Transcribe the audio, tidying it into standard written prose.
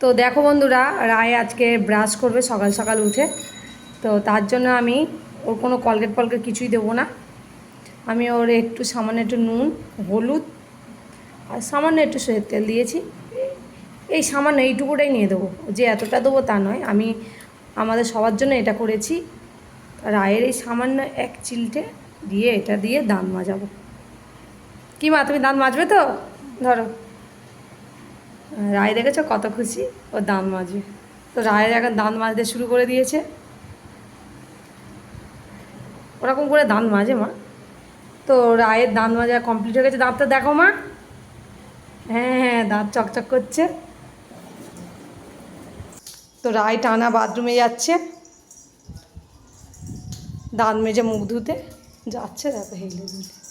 তো দেখো বন্ধুরা, রায় আজকে ব্রাশ করবে সকাল সকাল উঠে। তো তার জন্য আমি ওর কোনো কলগেট কিছুই দেবো না। আমি ওর একটু সামান্য একটু নুন, হলুদ আর সামান্য একটু সর্ষের তেল দিয়েছি। এই সামান্য এইটুকুটাই নিয়ে দেবো, যে এতটা দেবো তা নয়। আমি আমাদের সবার জন্য এটা করেছি। রায়ের এই সামান্য এক চিলটে দিয়ে এটা দিয়ে দাঁত মাজাবো। কি মা, তুমি দাঁত মাজবে তো? ধরো। রায় দেখেছো কত খুশি, ও দাঁত মাজবে। তো রায়ের এখন দাঁত মাজতে শুরু করে দিয়েছে। ওরকম করে দাঁত মাজে মা। তো রায়ের দাঁত মাজা কমপ্লিট হয়ে গেছে। দাঁতটা দেখো মা। হ্যাঁ হ্যাঁ, দাঁত চকচক করছে। তো রায় টানা বাথরুমে যাচ্ছে দাঁত মেজে মুখ ধুতে যাচ্ছে। দেখো হেলে দুলে